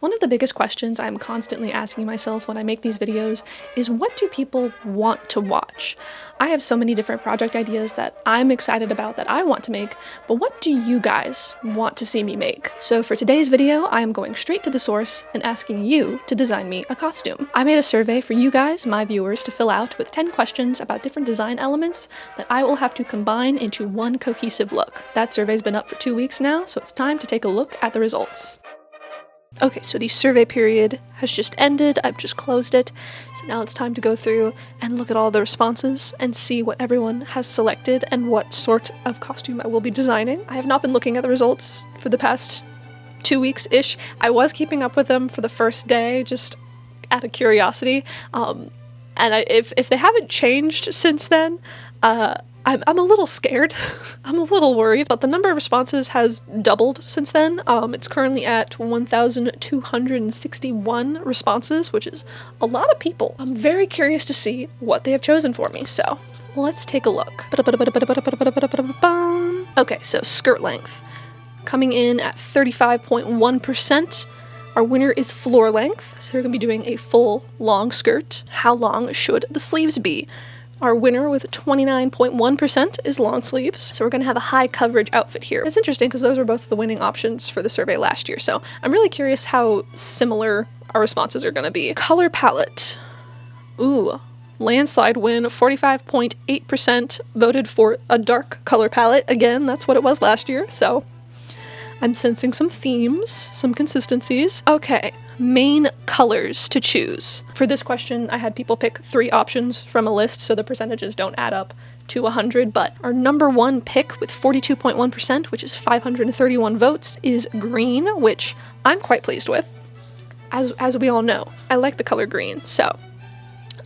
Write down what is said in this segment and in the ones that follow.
One of the biggest questions I'm constantly asking myself when I make these videos is, what do people want to watch? I have so many different project ideas that I'm excited about that I want to make, but what do you guys want to see me make? So for today's video, I am going straight to the source and asking you to design me a costume. I made a survey for you guys, my viewers, to fill out with 10 questions about different design elements that I will have to combine into one cohesive look. That survey's been up for 2 weeks now, so it's time to take a look at the results. Okay, so the survey period has just ended. I've just closed it. So now it's time to go through and look at all the responses and see what everyone has selected and what sort of costume I will be designing. I have not been looking at the results for the past 2 weeks-ish. I was keeping up with them for the first day, just out of curiosity. If they haven't changed since then, I'm a little scared. I'm a little worried, but the number of responses has doubled since then. It's currently at 1,261 responses, which is a lot of people. I'm very curious to see what they have chosen for me, so let's take a look. Okay, so skirt length. Coming in at 35.1%. Our winner is floor length, so we're going to be doing a full long skirt. How long should the sleeves be? Our winner with 29.1% is long sleeves, so we're going to have a high coverage outfit here. It's interesting because those were both the winning options for the survey last year, so I'm really curious how similar our responses are going to be. Color palette. Ooh, landslide win, 45.8% voted for a dark color palette. Again, that's what it was last year, so I'm sensing some themes, some consistencies. Okay. Main colors to choose. For this question, I had people pick 3 options from a list, so the percentages don't add up to 100, but our number one pick with 42.1%, which is 531 votes, is green, which I'm quite pleased with. As we all know, I like the color green, so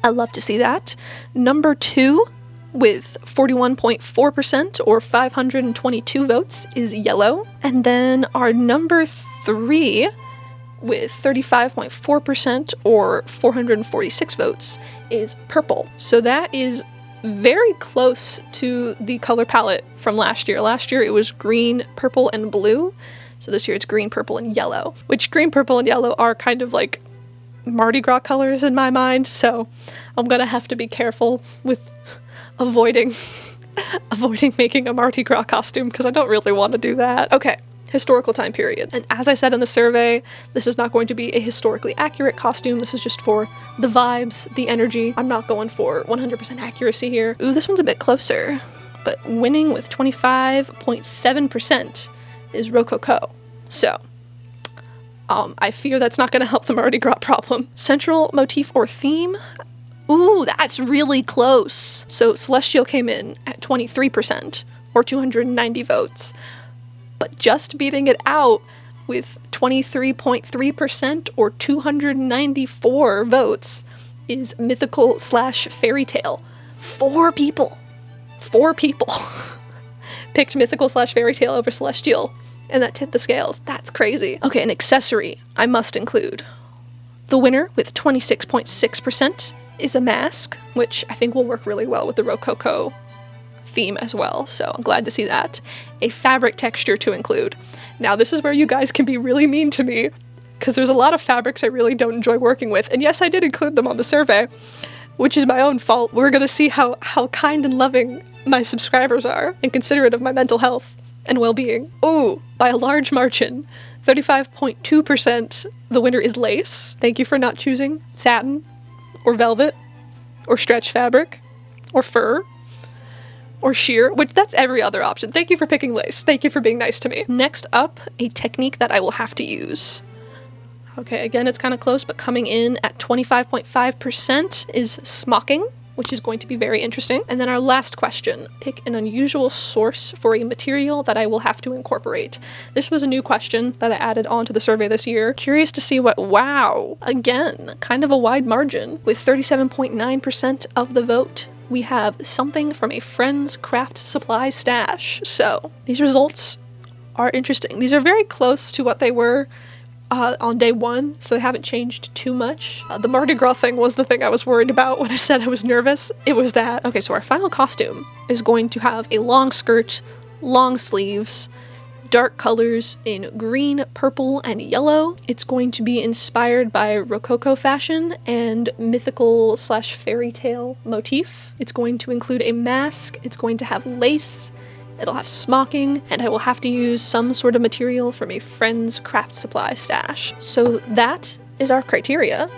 I love to see that. Number 2 with 41.4% or 522 votes is yellow. And then our number 3 with 35.4% or 446 votes is purple. So that is very close to the color palette from last year. Last year it was green, purple, and blue. So this year it's green, purple, and yellow, which green, purple, and yellow are kind of like Mardi Gras colors in my mind. So I'm gonna have to be careful with avoiding making a Mardi Gras costume because I don't really want to do that. Okay. Historical time period. And as I said in the survey, this is not going to be a historically accurate costume. This is just for the vibes, the energy. I'm not going for 100% accuracy here. Ooh, this one's a bit closer, but winning with 25.7% is Rococo. So, I fear that's not going to help the Mardi Gras problem. Central motif or theme? Ooh, that's really close. So Celestial came in at 23% or 290 votes. But just beating it out with 23.3% or 294 votes is mythical / fairy tale. 4 people picked mythical / fairy tale over celestial, and that tipped the scales. That's crazy. Okay, an accessory I must include. The winner with 26.6% is a mask, which I think will work really well with the Rococo theme as well, so I'm glad to see that. A fabric texture to include. Now this is where you guys can be really mean to me, because there's a lot of fabrics I really don't enjoy working with, and yes, I did include them on the survey, which is my own fault. We're gonna see how kind and loving my subscribers are, and considerate of my mental health and well-being. Ooh, by a large margin, 35.2%, the winner is lace. Thank you for not choosing satin, or velvet, or stretch fabric, or fur, or sheer, which that's every other option. Thank you for picking lace. Thank you for being nice to me. Next up, a technique that I will have to use. Okay, again, it's kind of close, but coming in at 25.5% is smocking, which is going to be very interesting. And then our last question, pick an unusual source for a material that I will have to incorporate. This was a new question that I added onto the survey this year. Curious to see what, wow, again, kind of a wide margin with 37.9% of the vote. We have something from a friend's craft supply stash. So these results are interesting. These are very close to what they were on day 1, so they haven't changed too much. The Mardi Gras thing was the thing I was worried about when I said I was nervous. It was that. Okay, so our final costume is going to have a long skirt, long sleeves, dark colors in green, purple, and yellow. It's going to be inspired by Rococo fashion and mythical slash fairy tale motif. It's going to include a mask, it's going to have lace, it'll have smocking, and I will have to use some sort of material from a friend's craft supply stash. So that is our criteria.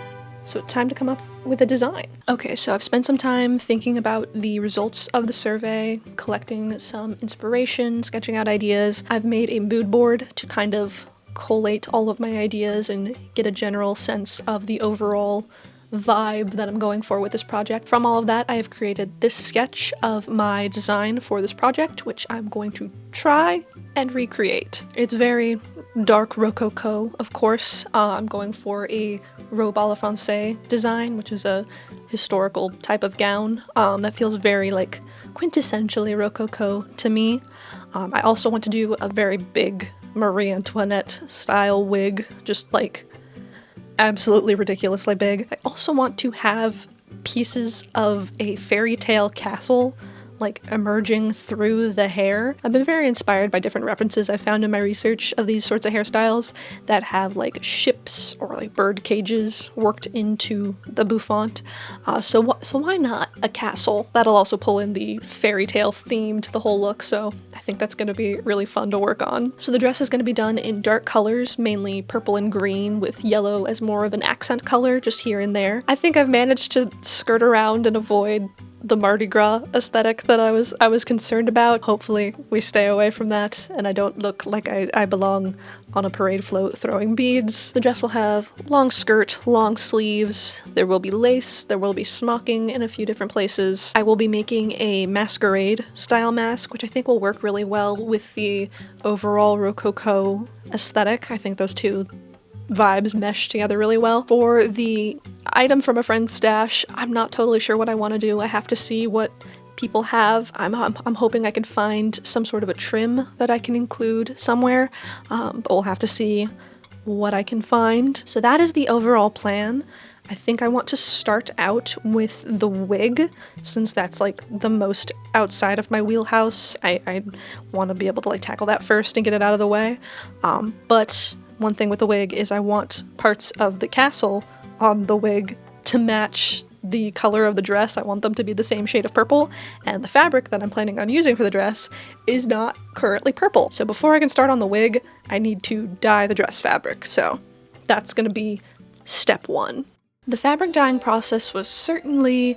So it's time to come up with a design. Okay, so I've spent some time thinking about the results of the survey, collecting some inspiration, sketching out ideas. I've made a mood board to kind of collate all of my ideas and get a general sense of the overall vibe that I'm going for with this project. From all of that, I have created this sketch of my design for this project, which I'm going to try and recreate. It's very dark Rococo, of course. I'm going for a robe à la Francais design, which is a historical type of gown that feels very like quintessentially Rococo to me. I also want to do a very big Marie Antoinette style wig, just like absolutely ridiculously big. I also want to have pieces of a fairy tale castle like emerging through the hair. I've been very inspired by different references I found in my research of these sorts of hairstyles that have like ships or like bird cages worked into the bouffant. So why not a castle? That'll also pull in the fairy tale theme to the whole look, so I think that's going to be really fun to work on. So the dress is going to be done in dark colors, mainly purple and green, with yellow as more of an accent color just here and there. I think I've managed to skirt around and avoid the Mardi Gras aesthetic that I was concerned about. Hopefully we stay away from that and I don't look like I belong on a parade float throwing beads. The dress will have long skirt, long sleeves, there will be lace, there will be smocking in a few different places. I will be making a masquerade style mask, which I think will work really well with the overall Rococo aesthetic. I think those two vibes mesh together really well. For the item from a friend's stash, I'm not totally sure what I want to do. I have to see what people have. I'm hoping I can find some sort of a trim that I can include somewhere, but we'll have to see what I can find. So that is the overall plan. I think I want to start out with the wig, since that's like the most outside of my wheelhouse. I want to be able to like tackle that first and get it out of the way. But one thing with the wig is I want parts of the castle on the wig to match the color of the dress. I want them to be the same shade of purple, and the fabric that I'm planning on using for the dress is not currently purple. So before I can start on the wig, I need to dye the dress fabric. So that's gonna be step one. The fabric dyeing process was certainly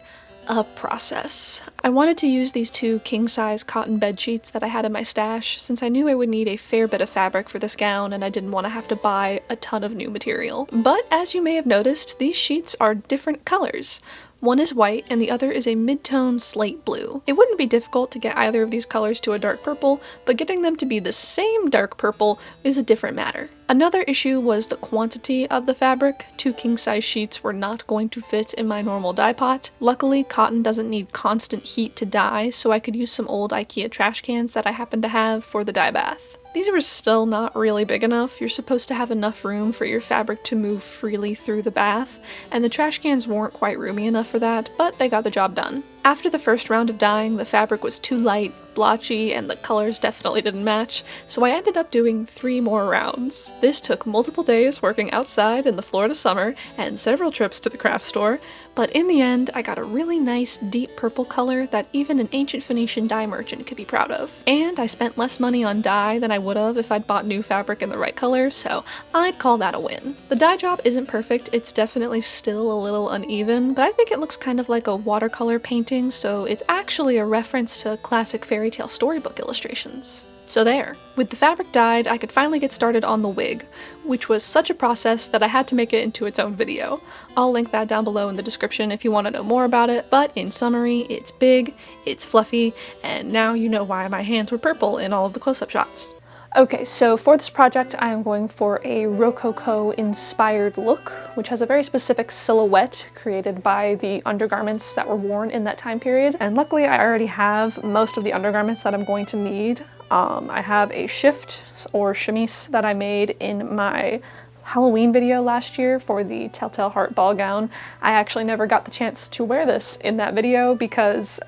a process. I wanted to use these two king-size cotton bed sheets that I had in my stash, since I knew I would need a fair bit of fabric for this gown and I didn't want to have to buy a ton of new material. But as you may have noticed, these sheets are different colors. One is white and the other is a mid-tone slate blue. It wouldn't be difficult to get either of these colors to a dark purple, but getting them to be the same dark purple is a different matter. Another issue was the quantity of the fabric. Two king-size sheets were not going to fit in my normal dye pot. Luckily, cotton doesn't need constant heat to dye, so I could use some old IKEA trash cans that I happen to have for the dye bath. These were still not really big enough. You're supposed to have enough room for your fabric to move freely through the bath, and the trash cans weren't quite roomy enough for that, but they got the job done. After the first round of dyeing, the fabric was too light, blotchy, and the colors definitely didn't match, so I ended up doing 3 more rounds. This took multiple days working outside in the Florida summer and several trips to the craft store, but in the end I got a really nice deep purple color that even an ancient Phoenician dye merchant could be proud of. And I spent less money on dye than I would have if I'd bought new fabric in the right color, so I'd call that a win. The dye job isn't perfect, it's definitely still a little uneven, but I think it looks kind of like a watercolor painting, so it's actually a reference to classic fairy tale storybook illustrations. So there. With the fabric dyed, I could finally get started on the wig, which was such a process that I had to make it into its own video. I'll link that down below in the description if you want to know more about it, but in summary, it's big, it's fluffy, and now you know why my hands were purple in all of the close-up shots. Okay, so for this project I am going for a Rococo inspired look, which has a very specific silhouette created by the undergarments that were worn in that time period. And luckily I already have most of the undergarments that I'm going to need. I have a shift or chemise that I made in my Halloween video last year for the Telltale Heart ball gown. I actually never got the chance to wear this in that video because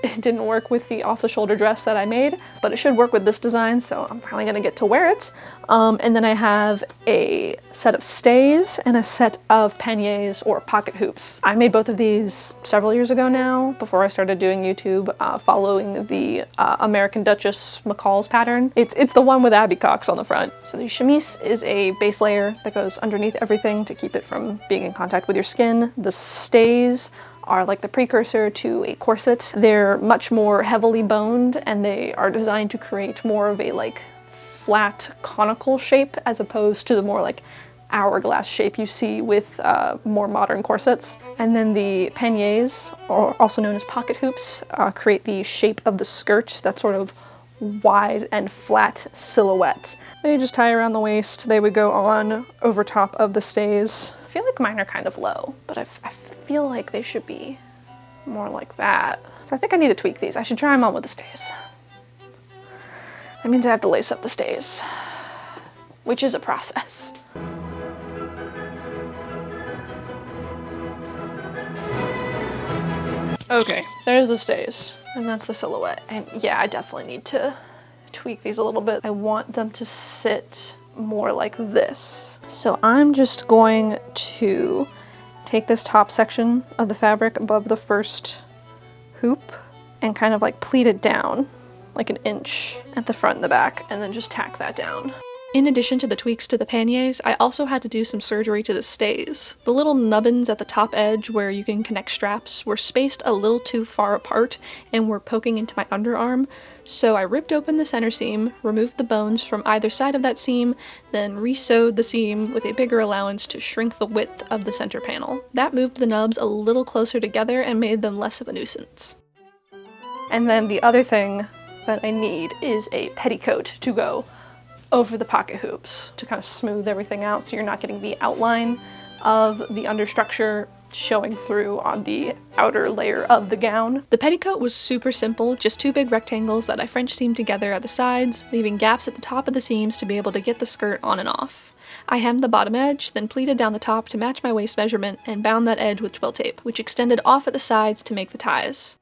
It didn't work with the off-the-shoulder dress that I made, but it should work with this design, so I'm finally gonna get to wear it. And then I have a set of stays and a set of panniers or pocket hoops. I made both of these several years ago now, before I started doing YouTube, following the American Duchess McCall's pattern. It's the one with Abby Cox on the front. So the chemise is a base layer that goes underneath everything to keep it from being in contact with your skin. The stays are like the precursor to a corset. They're much more heavily boned and they are designed to create more of a like flat conical shape as opposed to the more like hourglass shape you see with more modern corsets. And then the panniers, or also known as pocket hoops, create the shape of the skirt, that sort of wide and flat silhouette. They just tie around the waist. They would go on over top of the stays. I feel like mine are kind of low, but I feel like they should be more like that. So I think I need to tweak these. I should try them on with the stays. That means I have to lace up the stays, which is a process. Okay, there's the stays, and that's the silhouette. And yeah, I definitely need to tweak these a little bit. I want them to sit more like this. So I'm just going to take this top section of the fabric above the first hoop and kind of like pleat it down like an inch at the front and the back, and then just tack that down. In addition to the tweaks to the panniers, I also had to do some surgery to the stays. The little nubbins at the top edge where you can connect straps were spaced a little too far apart and were poking into my underarm, so I ripped open the center seam, removed the bones from either side of that seam, then re-sewed the seam with a bigger allowance to shrink the width of the center panel. That moved the nubs a little closer together and made them less of a nuisance. And then the other thing that I need is a petticoat to go over the pocket hoops to kind of smooth everything out so you're not getting the outline of the understructure showing through on the outer layer of the gown. The petticoat was super simple, just two big rectangles that I French seamed together at the sides, leaving gaps at the top of the seams to be able to get the skirt on and off. I hemmed the bottom edge, then pleated down the top to match my waist measurement and bound that edge with twill tape, which extended off at the sides to make the ties.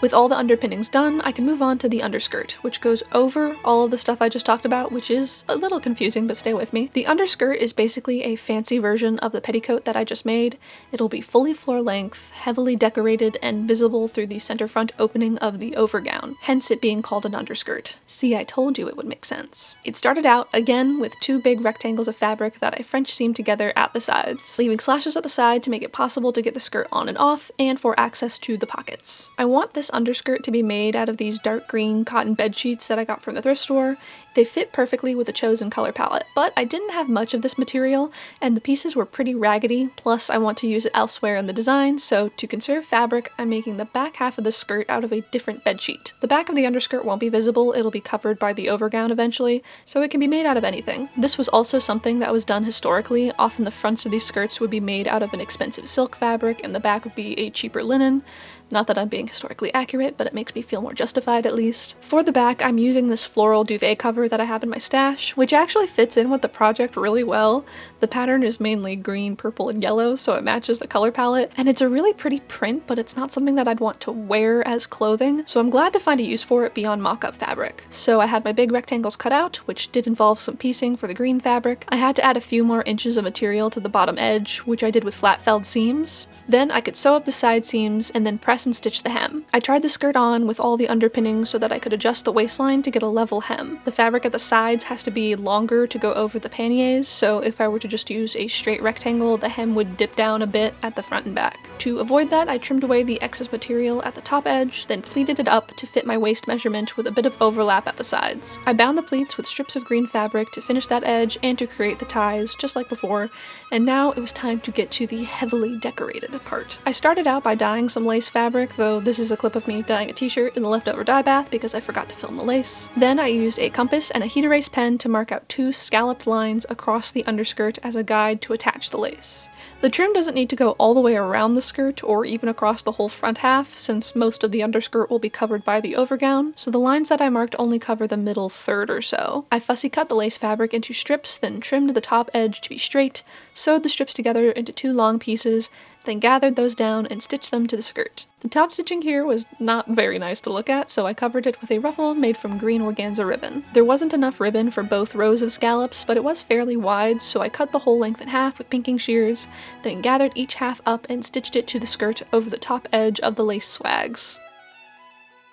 With all the underpinnings done, I can move on to the underskirt, which goes over all of the stuff I just talked about, which is a little confusing, but stay with me. The underskirt is basically a fancy version of the petticoat that I just made. It'll be fully floor length, heavily decorated, and visible through the center front opening of the overgown, hence it being called an underskirt. See, I told you it would make sense. It started out, again, with two big rectangles of fabric that I French seamed together at the sides, leaving slashes at the side to make it possible to get the skirt on and off, and for access to the pockets. I want this underskirt to be made out of these dark green cotton bed sheets that I got from the thrift store. They fit perfectly with the chosen color palette, but I didn't have much of this material and the pieces were pretty raggedy, plus I want to use it elsewhere in the design, so to conserve fabric, I'm making the back half of the skirt out of a different bed sheet. The back of the underskirt won't be visible, it'll be covered by the overgown eventually, so it can be made out of anything. This was also something that was done historically. Often the fronts of these skirts would be made out of an expensive silk fabric and the back would be a cheaper linen. Not that I'm being historically accurate, but it makes me feel more justified at least. For the back, I'm using this floral duvet cover that I have in my stash, which actually fits in with the project really well. The pattern is mainly green, purple, and yellow, so it matches the color palette, and it's a really pretty print, but it's not something that I'd want to wear as clothing, so I'm glad to find a use for it beyond Mockup fabric. So I had my big rectangles cut out, which did involve some piecing for the green fabric. I had to add a few more inches of material to the bottom edge, which I did with flat felled seams. Then I could sew up the side seams and then press and stitch the hem. I tried the skirt on with all the underpinnings so that I could adjust the waistline to get a level hem. The fabric at the sides has to be longer to go over the panniers, so if I were to just use a straight rectangle, the hem would dip down a bit at the front and back. To avoid that, I trimmed away the excess material at the top edge, then pleated it up to fit my waist measurement with a bit of overlap at the sides. I bound the pleats with strips of green fabric to finish that edge and to create the ties, just like before, and now it was time to get to the heavily decorated part. I started out by dyeing some lace fabric, though this is a clip of me dyeing a t-shirt in the leftover dye bath because I forgot to film the lace. Then I used a compass and a heat erase pen to mark out two scalloped lines across the underskirt as a guide to attach the lace. The trim doesn't need to go all the way around the skirt or even across the whole front half, since most of the underskirt will be covered by the overgown, so the lines that I marked only cover the middle third or so. I fussy cut the lace fabric into strips, then trimmed the top edge to be straight, sewed the strips together into two long pieces, then gathered those down and stitched them to the skirt. The top stitching here was not very nice to look at, so I covered it with a ruffle made from green organza ribbon. There wasn't enough ribbon for both rows of scallops, but it was fairly wide, so I cut the whole length in half with pinking shears, then gathered each half up and stitched it to the skirt over the top edge of the lace swags.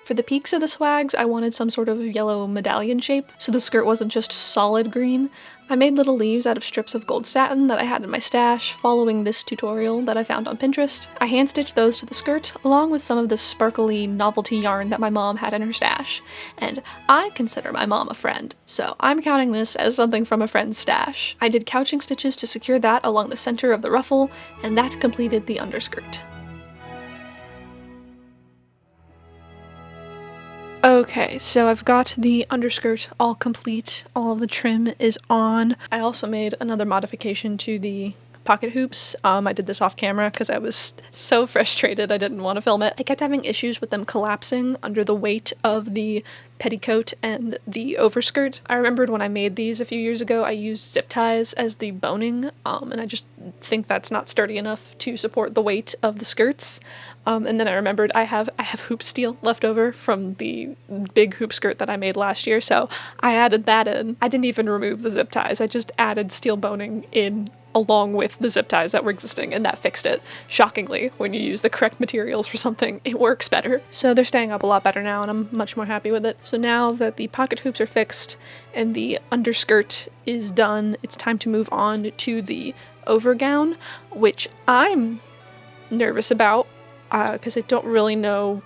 For the peaks of the swags, I wanted some sort of yellow medallion shape, so the skirt wasn't just solid green. I made little leaves out of strips of gold satin that I had in my stash, following this tutorial that I found on Pinterest. I hand-stitched those to the skirt, along with some of this sparkly novelty yarn that my mom had in her stash. And I consider my mom a friend, so I'm counting this as something from a friend's stash. I did couching stitches to secure that along the center of the ruffle, and that completed the underskirt. Okay, so I've got the underskirt all complete, all of the trim is on. I also made another modification to the pocket hoops. I did this off camera because I was so frustrated I didn't want to film it. I kept having issues with them collapsing under the weight of the petticoat and the overskirt. I remembered when I made these a few years ago, I used zip ties as the boning, and I just think that's not sturdy enough to support the weight of the skirts. And then I remembered I have hoop steel left over from the big hoop skirt that I made last year, so I added that in. I didn't even remove the zip ties, I just added steel boning in along with the zip ties that were existing, and that fixed it. Shockingly, when you use the correct materials for something, it works better. So they're staying up a lot better now, and I'm much more happy with it. So now that the pocket hoops are fixed and the underskirt is done, it's time to move on to the overgown, which I'm nervous about, because I don't really know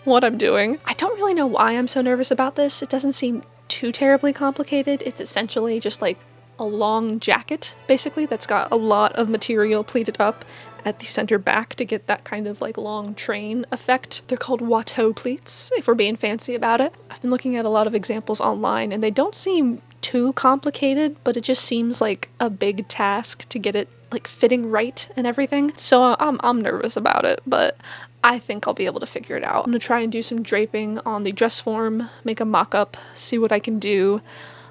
what I'm doing. I don't really know why I'm so nervous about this. It doesn't seem too terribly complicated. It's essentially just like a long jacket, basically, that's got a lot of material pleated up at the center back to get that kind of like long train effect. They're called Watteau pleats, if we're being fancy about it. I've been looking at a lot of examples online and they don't seem too complicated, but it just seems like a big task to get it like fitting right and everything. So I'm nervous about it, but I think I'll be able to figure it out. I'm gonna try and do some draping on the dress form, make a mock-up, see what I can do,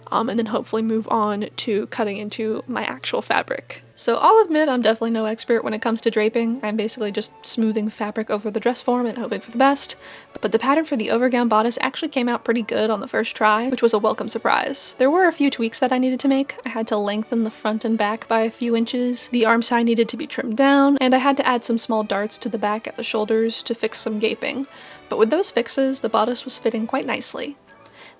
and then hopefully move on to cutting into my actual fabric. So I'll admit I'm definitely no expert when it comes to draping. I'm basically just smoothing fabric over the dress form and hoping for the best. But the pattern for the overgown bodice actually came out pretty good on the first try, which was a welcome surprise. There were a few tweaks that I needed to make. I had to lengthen the front and back by a few inches, the arm side needed to be trimmed down, and I had to add some small darts to the back at the shoulders to fix some gaping. But with those fixes, the bodice was fitting quite nicely.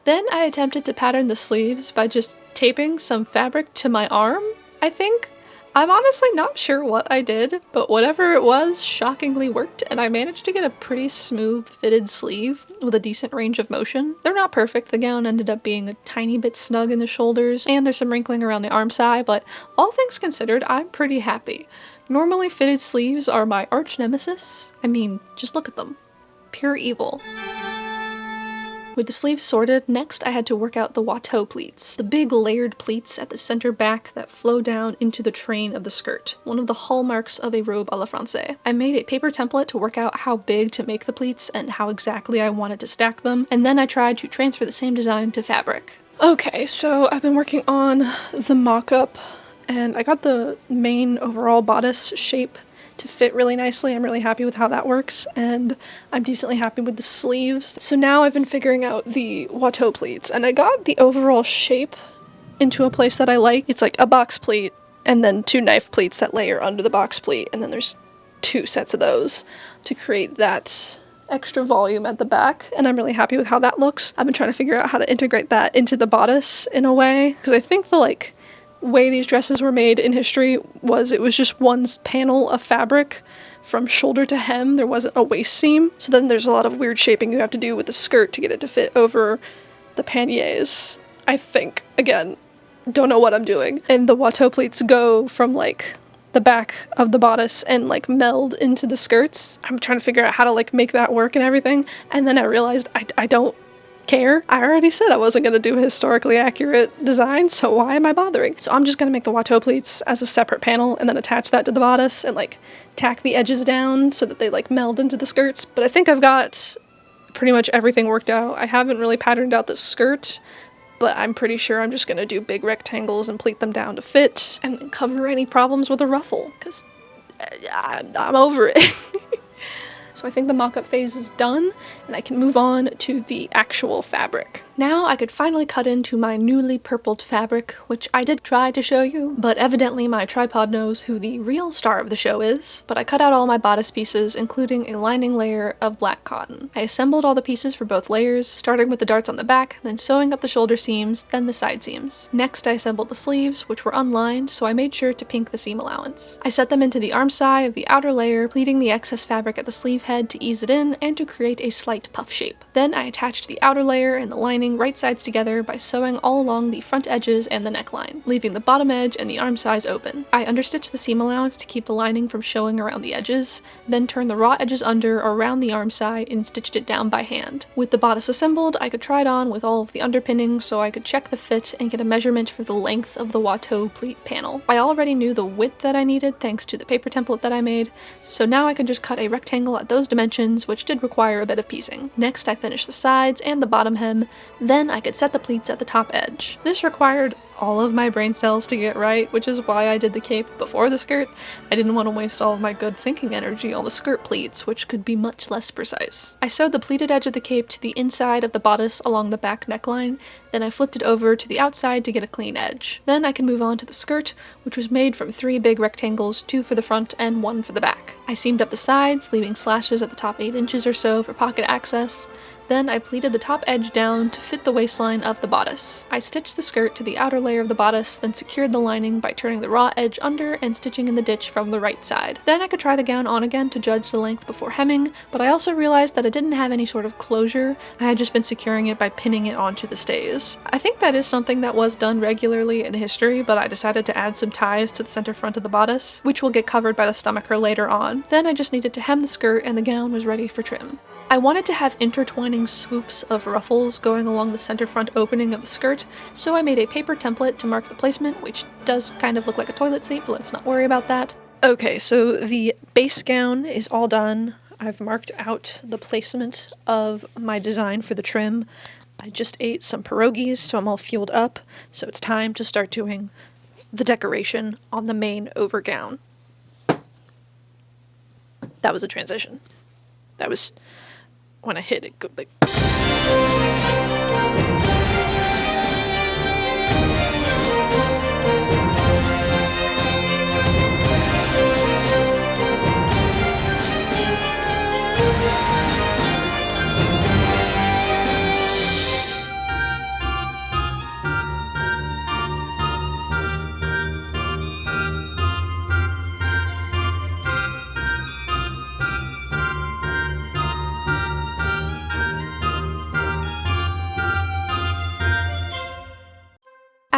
Then I attempted to pattern the sleeves by just taping some fabric to my arm, I think. I'm honestly not sure what I did, but whatever it was shockingly worked, and I managed to get a pretty smooth fitted sleeve with a decent range of motion. They're not perfect, the gown ended up being a tiny bit snug in the shoulders, and there's some wrinkling around the arm side, but all things considered, I'm pretty happy. Normally fitted sleeves are my arch nemesis. I mean, just look at them. Pure evil. With the sleeves sorted, next I had to work out the Watteau pleats, the big layered pleats at the center back that flow down into the train of the skirt, one of the hallmarks of a robe à la française. I made a paper template to work out how big to make the pleats and how exactly I wanted to stack them, and then I tried to transfer the same design to fabric. Okay, so I've been working on the mock-up, and I got the main overall bodice shape to fit really nicely. I'm really happy with how that works, and I'm decently happy with the sleeves. So now I've been figuring out the Watteau pleats, and I got the overall shape into a place that I like. It's like a box pleat, and then two knife pleats that layer under the box pleat, and then there's two sets of those to create that extra volume at the back, and I'm really happy with how that looks. I've been trying to figure out how to integrate that into the bodice in a way, because I think the way these dresses were made in history was it was just one panel of fabric from shoulder to hem. There wasn't a waist seam, so then there's a lot of weird shaping you have to do with the skirt to get it to fit over the panniers, I think. Again, don't know what I'm doing. And the Watteau pleats go from the back of the bodice and meld into the skirts. I'm trying to figure out how to make that work and everything, and then I realized I don't care. I already said I wasn't going to do a historically accurate design, so why am I bothering? So I'm just going to make the Watteau pleats as a separate panel and then attach that to the bodice and tack the edges down so that they meld into the skirts. But I think I've got pretty much everything worked out. I haven't really patterned out the skirt, but I'm pretty sure I'm just going to do big rectangles and pleat them down to fit and cover any problems with a ruffle, because I'm over it. So I think the mock-up phase is done, and I can move on to the actual fabric. Now I could finally cut into my newly purpled fabric, which I did try to show you, but evidently my tripod knows who the real star of the show is. But I cut out all my bodice pieces, including a lining layer of black cotton. I assembled all the pieces for both layers, starting with the darts on the back, then sewing up the shoulder seams, then the side seams. Next I assembled the sleeves, which were unlined, so I made sure to pink the seam allowance. I set them into the arm side of the outer layer, pleating the excess fabric at the sleeve head to ease it in and to create a slight puff shape. Then I attached the outer layer and the lining right sides together by sewing all along the front edges and the neckline, leaving the bottom edge and the arm size open. I understitched the seam allowance to keep the lining from showing around the edges, then turned the raw edges under or around the arm side and stitched it down by hand. With the bodice assembled, I could try it on with all of the underpinnings so I could check the fit and get a measurement for the length of the Watteau pleat panel. I already knew the width that I needed thanks to the paper template that I made, so now I could just cut a rectangle at those dimensions, which did require a bit of piecing. Next I finished the sides and the bottom hem, then I could set the pleats at the top edge. This required all of my brain cells to get right, which is why I did the cape before the skirt. I didn't want to waste all of my good thinking energy on the skirt pleats, which could be much less precise. I sewed the pleated edge of the cape to the inside of the bodice along the back neckline, then I flipped it over to the outside to get a clean edge. Then I could move on to the skirt, which was made from 3 big rectangles, 2 for the front and 1 for the back. I seamed up the sides, leaving slashes at the top 8 inches or so for pocket access. Then I pleated the top edge down to fit the waistline of the bodice. I stitched the skirt to the outer layer of the bodice, then secured the lining by turning the raw edge under and stitching in the ditch from the right side. Then I could try the gown on again to judge the length before hemming, but I also realized that it didn't have any sort of closure. I had just been securing it by pinning it onto the stays. I think that is something that was done regularly in history, but I decided to add some ties to the center front of the bodice, which will get covered by the stomacher later on. Then I just needed to hem the skirt and the gown was ready for trim. I wanted to have intertwining swoops of ruffles going along the center front opening of the skirt, so I made a paper template to mark the placement, which does kind of look like a toilet seat, but let's not worry about that. Okay, so the base gown is all done. I've marked out the placement of my design for the trim. I just ate some pierogies, so I'm all fueled up, so it's time to start doing the decoration on the main overgown. That was a transition. That was when I hit it, like...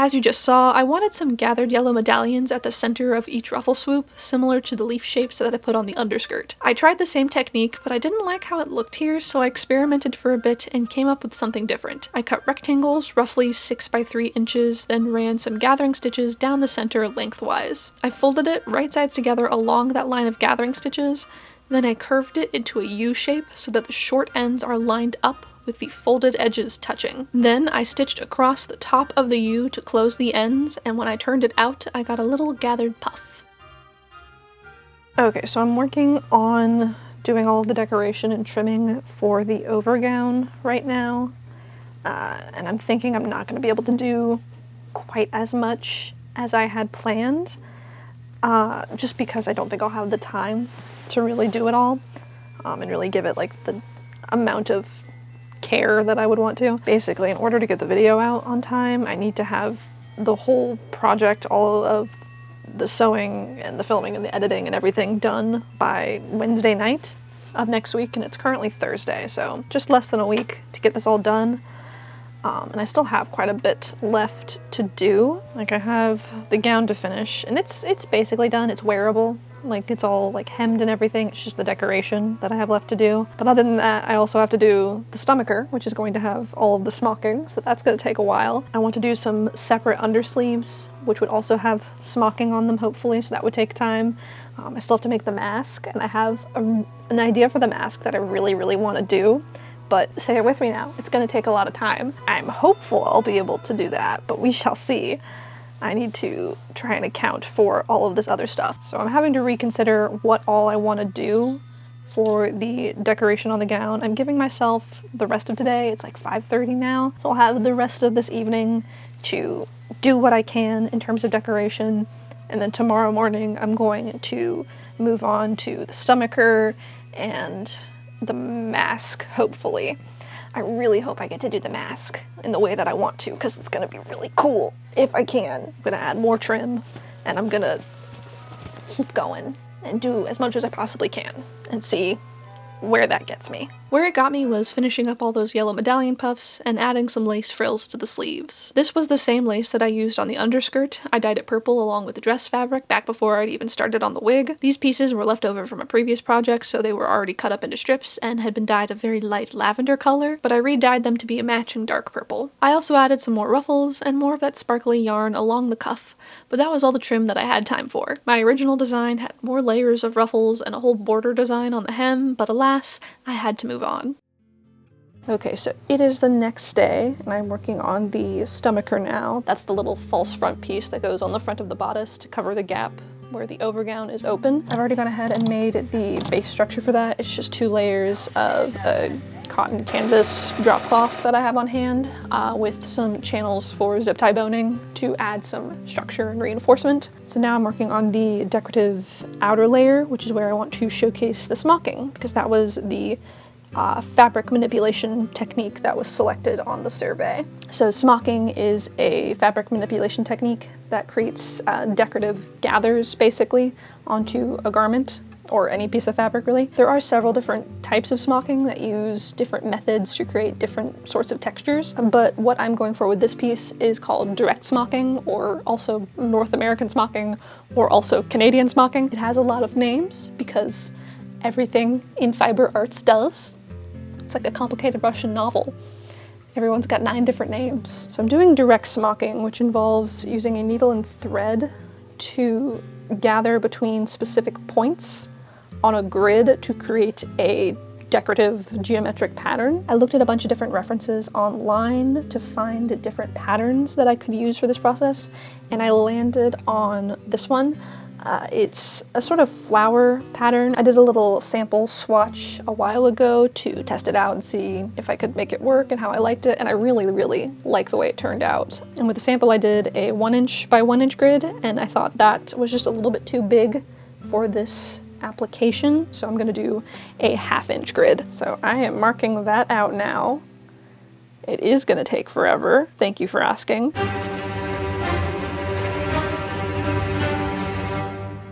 As you just saw, I wanted some gathered yellow medallions at the center of each ruffle swoop, similar to the leaf shapes that I put on the underskirt. I tried the same technique, but I didn't like how it looked here, so I experimented for a bit and came up with something different. I cut rectangles, roughly 6 by 3 inches, then ran some gathering stitches down the center lengthwise. I folded it right sides together along that line of gathering stitches, then I curved it into a U shape so that the short ends are lined up with the folded edges touching. Then I stitched across the top of the U to close the ends, and when I turned it out, I got a little gathered puff. Okay, so I'm working on doing all of the decoration and trimming for the overgown right now, and I'm thinking I'm not going to be able to do quite as much as I had planned, just because I don't think I'll have the time to really do it all, and really give it like the amount of care that I would want to. Basically, in order to get the video out on time, I need to have the whole project, all of the sewing and the filming and the editing and everything done by Wednesday night of next week, and it's currently Thursday, so just less than a week to get this all done. And I still have quite a bit left to do. Like, I have the gown to finish, and it's basically done. It's wearable. Like, it's all like hemmed and everything. It's just the decoration that I have left to do. But other than that, I also have to do the stomacher, which is going to have all of the smocking, so that's going to take a while. I want to do some separate undersleeves, which would also have smocking on them, hopefully, so that would take time. I still have to make the mask, and I have an idea for the mask that I really, really want to do. But say it with me now, it's going to take a lot of time. I'm hopeful I'll be able to do that, but we shall see. I need to try and account for all of this other stuff. So I'm having to reconsider what all I want to do for the decoration on the gown. I'm giving myself the rest of today. It's like 5:30 now. So I'll have the rest of this evening to do what I can in terms of decoration. And then tomorrow morning I'm going to move on to the stomacher and the mask, hopefully. I really hope I get to do the mask in the way that I want to, because it's going to be really cool if I can. I'm going to add more trim, and I'm going to keep going and do as much as I possibly can and see where that gets me. Where it got me was finishing up all those yellow medallion puffs and adding some lace frills to the sleeves. This was the same lace that I used on the underskirt. I dyed it purple along with the dress fabric back before I'd even started on the wig. These pieces were left over from a previous project, so they were already cut up into strips and had been dyed a very light lavender color, but I re-dyed them to be a matching dark purple. I also added some more ruffles and more of that sparkly yarn along the cuff, but that was all the trim that I had time for. My original design had more layers of ruffles and a whole border design on the hem, but alas, I had to move on. Okay, so it is the next day, and I'm working on the stomacher now. That's the little false front piece that goes on the front of the bodice to cover the gap where the overgown is open. I've already gone ahead and made the base structure for that. It's just 2 layers of a cotton canvas drop cloth that I have on hand with some channels for zip tie boning to add some structure and reinforcement. So now I'm working on the decorative outer layer, which is where I want to showcase the smocking, because that was the fabric manipulation technique that was selected on the survey. So smocking is a fabric manipulation technique that creates decorative gathers basically onto a garment or any piece of fabric really. There are several different types of smocking that use different methods to create different sorts of textures, but what I'm going for with this piece is called direct smocking, or also North American smocking, or also Canadian smocking. It has a lot of names because everything in fiber arts does. It's like a complicated Russian novel. Everyone's got 9 different names. So I'm doing direct smocking, which involves using a needle and thread to gather between specific points on a grid to create a decorative geometric pattern. I looked at a bunch of different references online to find different patterns that I could use for this process, and I landed on this one. It's a sort of flower pattern. I did a little sample swatch a while ago to test it out and see if I could make it work and how I liked it, and I really, really like the way it turned out. And with the sample I did a 1 inch by 1 inch grid, and I thought that was just a little bit too big for this application, so I'm gonna do a 1/2 inch grid. So I am marking that out now. It is gonna take forever. Thank you for asking.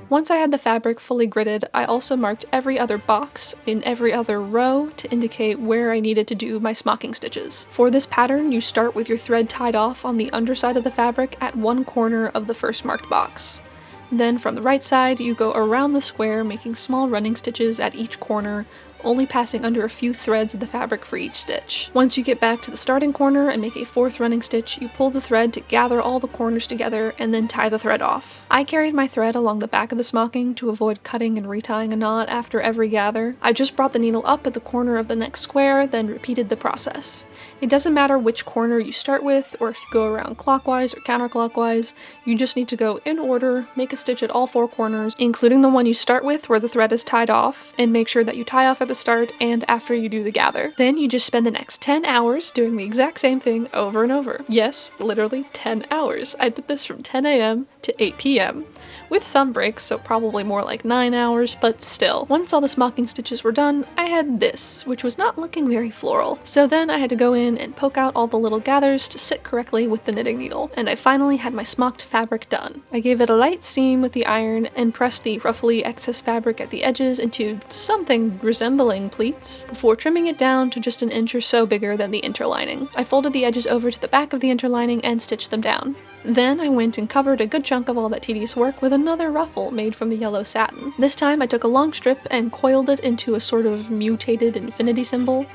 Once I had the fabric fully gridded, I also marked every other box in every other row to indicate where I needed to do my smocking stitches. For this pattern, you start with your thread tied off on the underside of the fabric at one corner of the first marked box. Then from the right side, you go around the square, making small running stitches at each corner, only passing under a few threads of the fabric for each stitch. Once you get back to the starting corner and make a 4th running stitch, you pull the thread to gather all the corners together and then tie the thread off. I carried my thread along the back of the smocking to avoid cutting and retying a knot after every gather. I just brought the needle up at the corner of the next square, then repeated the process. It doesn't matter which corner you start with, or if you go around clockwise or counterclockwise, you just need to go in order, make a stitch at all 4 corners, including the one you start with where the thread is tied off, and make sure that you tie off at the start and after you do the gather. Then you just spend the next 10 hours doing the exact same thing over and over. Yes, literally 10 hours. I did this from 10 a.m. to 8 p.m. with some breaks, so probably more like 9 hours, but still. Once all the smocking stitches were done, I had this, which was not looking very floral. So then I had to go in and poke out all the little gathers to sit correctly with the knitting needle, and I finally had my smocked fabric done. I gave it a light steam with the iron and pressed the roughly excess fabric at the edges into something resembling pleats before trimming it down to just an inch or so bigger than the interlining. I folded the edges over to the back of the interlining and stitched them down. Then I went and covered a good chunk of all that tedious work with another ruffle made from the yellow satin. This time I took a long strip and coiled it into a sort of mutated infinity symbol,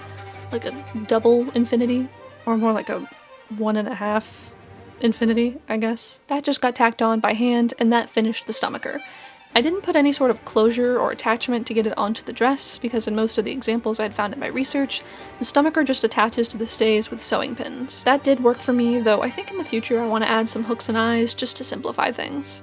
like a double infinity, or more like a 1.5 infinity, I guess. That just got tacked on by hand, and that finished the stomacher. I didn't put any sort of closure or attachment to get it onto the dress, because in most of the examples I'd found in my research, the stomacher just attaches to the stays with sewing pins. That did work for me, though I think in the future I want to add some hooks and eyes just to simplify things.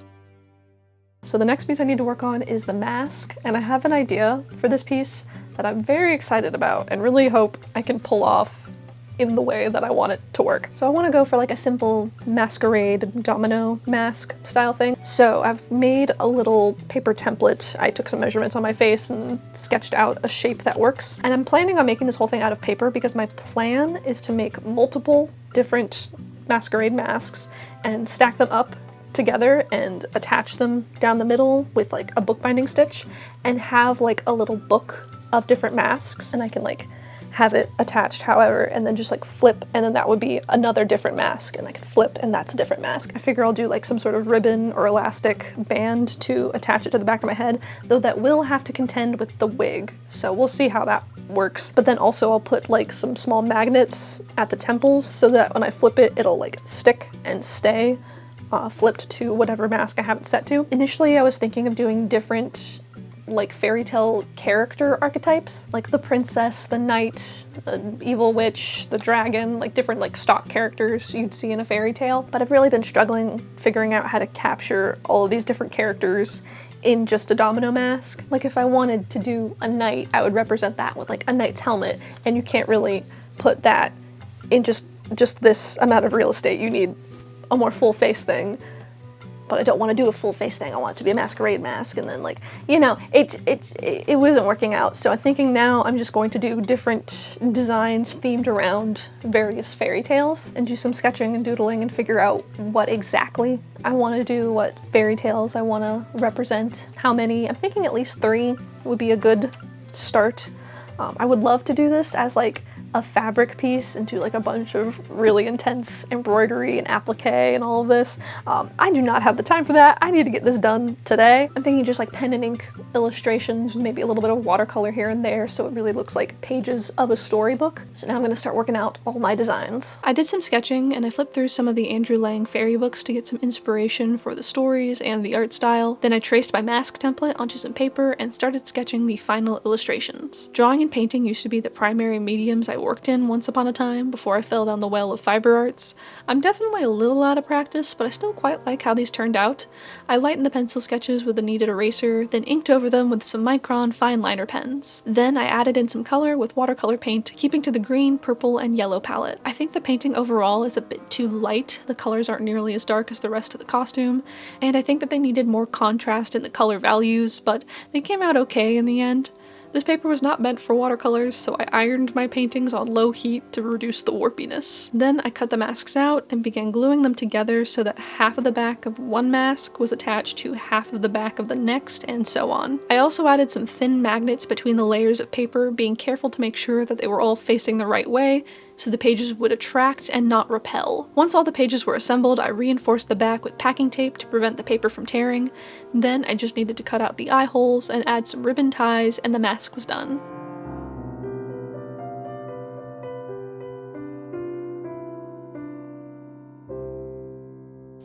So the next piece I need to work on is the mask, and I have an idea for this piece that I'm very excited about and really hope I can pull off in the way that I want it to work. So I want to go for like a simple masquerade domino mask style thing. So I've made a little paper template. I took some measurements on my face and sketched out a shape that works. And I'm planning on making this whole thing out of paper because my plan is to make multiple different masquerade masks and stack them up together and attach them down the middle with like a bookbinding stitch and have like a little book of different masks, and I can like have it attached however, and then just like flip, and then that would be another different mask, and I can flip and that's a different mask. I figure I'll do like some sort of ribbon or elastic band to attach it to the back of my head, though that will have to contend with the wig, so we'll see how that works. But then also I'll put like some small magnets at the temples so that when I flip it, it'll like stick and stay flipped to whatever mask I have it set to. Initially I was thinking of doing different like fairy tale character archetypes, like the princess, the knight, the evil witch, the dragon, like different like stock characters you'd see in a fairy tale. But I've really been struggling figuring out how to capture all of these different characters in just a domino mask. Like if I wanted to do a knight, I would represent that with like a knight's helmet, and you can't really put that in just this amount of real estate. You need a more full face thing. But I don't want to do a full face thing. I want it to be a masquerade mask, and then like, you know, it wasn't working out. So I'm thinking now I'm just going to do different designs themed around various fairy tales and do some sketching and doodling and figure out what exactly I want to do, what fairy tales I want to represent, how many. I'm thinking at least 3 would be a good start. I would love to do this as like a fabric piece and do like a bunch of really intense embroidery and applique and all of this. I do not have the time for that. I need to get this done today. I'm thinking just like pen and ink illustrations, maybe a little bit of watercolor here and there so it really looks like pages of a storybook. So now I'm gonna start working out all my designs. I did some sketching and I flipped through some of the Andrew Lang fairy books to get some inspiration for the stories and the art style. Then I traced my mask template onto some paper and started sketching the final illustrations. Drawing and painting used to be the primary mediums I worked in once upon a time before I fell down the well of fiber arts. I'm definitely a little out of practice, but I still quite like how these turned out. I lightened the pencil sketches with a kneaded eraser, then inked over them with some Micron fine liner pens. Then I added in some color with watercolor paint, keeping to the green, purple, and yellow palette. I think the painting overall is a bit too light. The colors aren't nearly as dark as the rest of the costume, and I think that they needed more contrast in the color values, but they came out okay in the end. This paper was not meant for watercolors, so I ironed my paintings on low heat to reduce the warpiness. Then I cut the masks out and began gluing them together so that half of the back of one mask was attached to half of the back of the next, and so on. I also added some thin magnets between the layers of paper, being careful to make sure that they were all facing the right way, so the pages would attract and not repel. Once all the pages were assembled, I reinforced the back with packing tape to prevent the paper from tearing. Then I just needed to cut out the eye holes and add some ribbon ties, and the mask was done.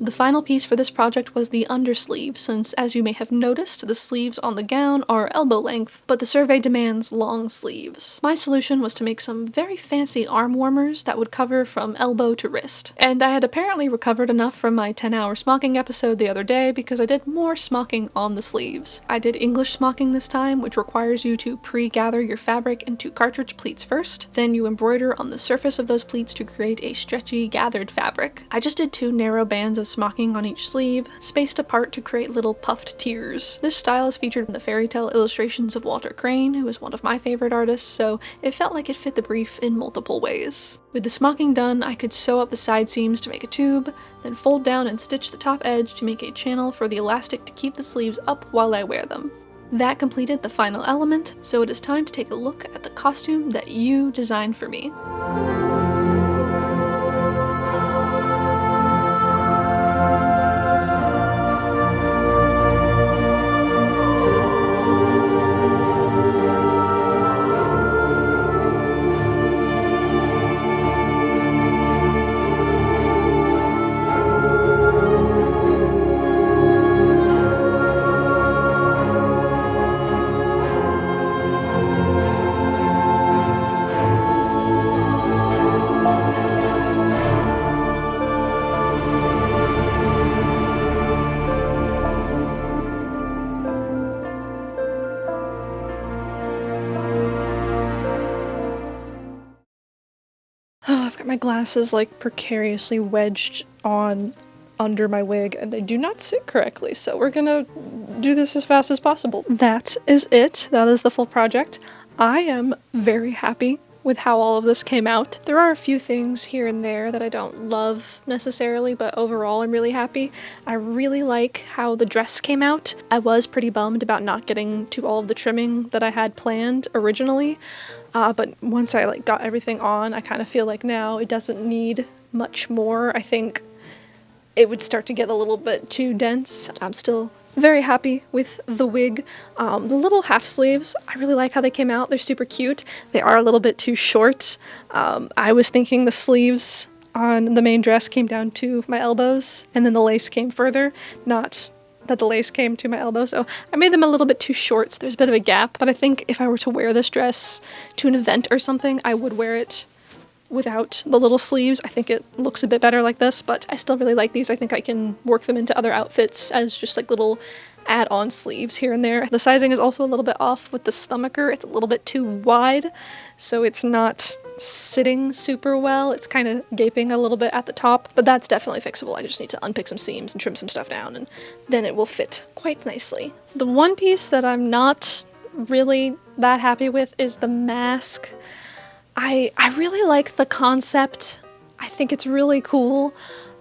The final piece for this project was the undersleeve, since as you may have noticed, the sleeves on the gown are elbow length, but the survey demands long sleeves. My solution was to make some very fancy arm warmers that would cover from elbow to wrist. And I had apparently recovered enough from my 10-hour smocking episode the other day because I did more smocking on the sleeves. I did English smocking this time, which requires you to pre-gather your fabric into cartridge pleats first, then you embroider on the surface of those pleats to create a stretchy gathered fabric. I just did 2 narrow bands of smocking on each sleeve, spaced apart to create little puffed tiers. This style is featured in the fairy tale illustrations of Walter Crane, who is one of my favorite artists, so it felt like it fit the brief in multiple ways. With the smocking done, I could sew up the side seams to make a tube, then fold down and stitch the top edge to make a channel for the elastic to keep the sleeves up while I wear them. That completed the final element, so it is time to take a look at the costume that you designed for me. Got my glasses like precariously wedged on under my wig and they do not sit correctly, so we're gonna do this as fast as possible. That is it. That is the full project. I am very happy with how all of this came out. There are a few things here and there that I don't love necessarily, but overall I'm really happy. I really like how the dress came out. I was pretty bummed about not getting to all of the trimming that I had planned originally, but once I got everything on, I kind of feel like now it doesn't need much more. I think it would start to get a little bit too dense. I'm still very happy with the wig. The little half sleeves, I really like how they came out. They're super cute. They are a little bit too short. I was thinking the sleeves on the main dress came down to my elbows and then the lace came further, not that the lace came to my elbow, so I made them a little bit too short, so there's a bit of a gap. But I think if I were to wear this dress to an event or something, I would wear it without the little sleeves. I think it looks a bit better like this, but I still really like these. I think I can work them into other outfits as just little add-on sleeves here and there. The sizing is also a little bit off with the stomacher. It's a little bit too wide, so it's not sitting super well. It's kind of gaping a little bit at the top, but that's definitely fixable. I just need to unpick some seams and trim some stuff down, and then it will fit quite nicely. The one piece that I'm not really that happy with is the mask. I really like the concept. I think it's really cool.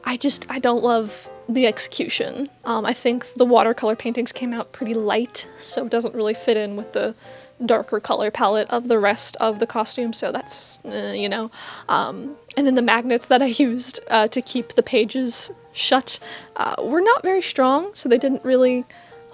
I don't love the execution. I think the watercolor paintings came out pretty light, so it doesn't really fit in with the darker color palette of the rest of the costume, so that's, you know. And then the magnets that I used to keep the pages shut were not very strong, so they didn't really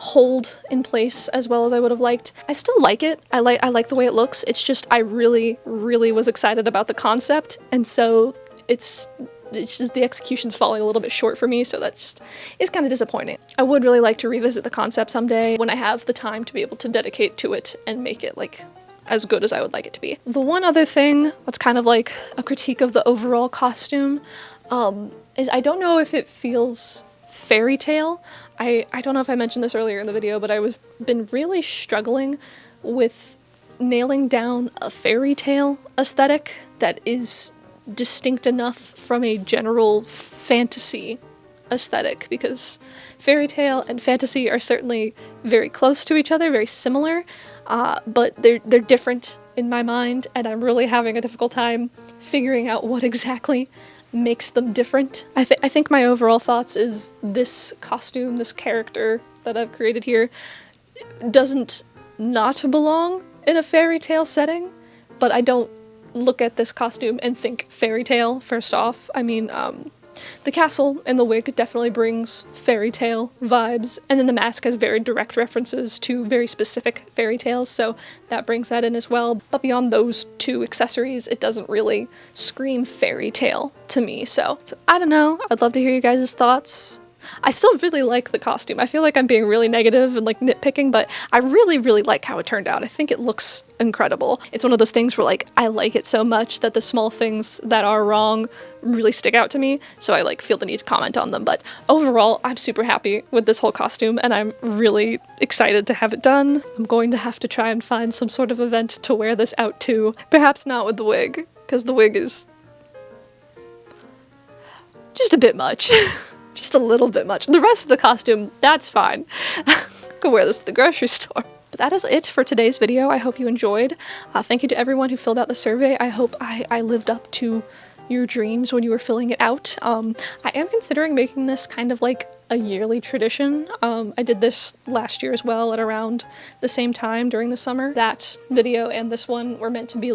hold in place as well as I would have liked. I still like it. I like the way it looks. It's just I really was excited about the concept, and so it's just the execution's falling a little bit short for me, so that just is kind of disappointing. I would really like to revisit the concept someday when I have the time to be able to dedicate to it and make it as good as I would like it to be. The one other thing that's kind of like a critique of the overall costume is I don't know if it feels fairy tale. I don't know if I mentioned this earlier in the video, but been really struggling with nailing down a fairy tale aesthetic that is distinct enough from a general fantasy aesthetic, because fairy tale and fantasy are certainly very close to each other, very similar, but they're different in my mind, and I'm really having a difficult time figuring out what exactly makes them different. I think my overall thoughts is this costume, this character that I've created here, doesn't not belong in a fairy tale setting, but I don't look at this costume and think fairy tale first off. I mean, the castle and the wig definitely brings fairy tale vibes, and then the mask has very direct references to very specific fairy tales, so that brings that in as well. But beyond those two accessories, it doesn't really scream fairy tale to me, so I don't know. I'd love to hear you guys' thoughts. I still really like the costume. I feel like I'm being really negative and nitpicking, but I really like how it turned out. I think it looks incredible. It's one of those things where I like it so much that the small things that are wrong really stick out to me, so I feel the need to comment on them. But overall, I'm super happy with this whole costume, and I'm really excited to have it done. I'm going to have to try and find some sort of event to wear this out to. Perhaps not with the wig, because the wig is just a bit much. Just a little bit much. The rest of the costume, that's fine. Could wear this to the grocery store. But that is it for today's video. I hope you enjoyed. Thank you to everyone who filled out the survey. I hope I lived up to your dreams when you were filling it out. I am considering making this kind of a yearly tradition. I did this last year as well at around the same time during the summer. That video and this one were meant to be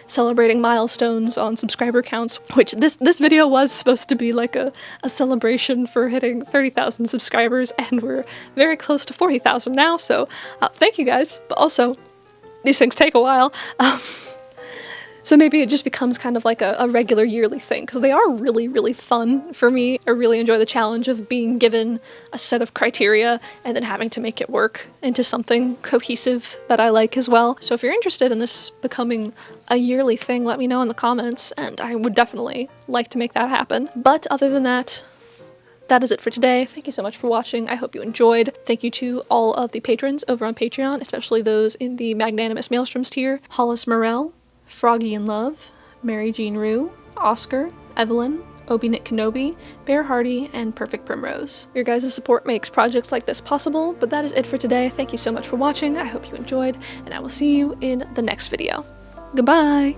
celebrating milestones on subscriber counts, which this video was supposed to be a celebration for hitting 30,000 subscribers, and we're very close to 40,000 now, so thank you guys. But also, these things take a while. So maybe it just becomes kind of a regular yearly thing, because they are really fun for me. I really enjoy the challenge of being given a set of criteria and then having to make it work into something cohesive that I like as well. So if you're interested in this becoming a yearly thing, let me know in the comments, and I would definitely like to make that happen. But other than that, that is it for today. Thank you so much for watching. I hope you enjoyed. Thank you to all of the patrons over on Patreon, especially those in the Magnanimous Maelstroms tier: Hollis Morell, Froggy in Love, Mary Jean Rue, Oscar, Evelyn, Obi Knit Kenobi, Bear Hardy, and Perfect Primrose. Your guys' support makes projects like this possible, but that is it for today. Thank you so much for watching. I hope you enjoyed, and I will see you in the next video. Goodbye!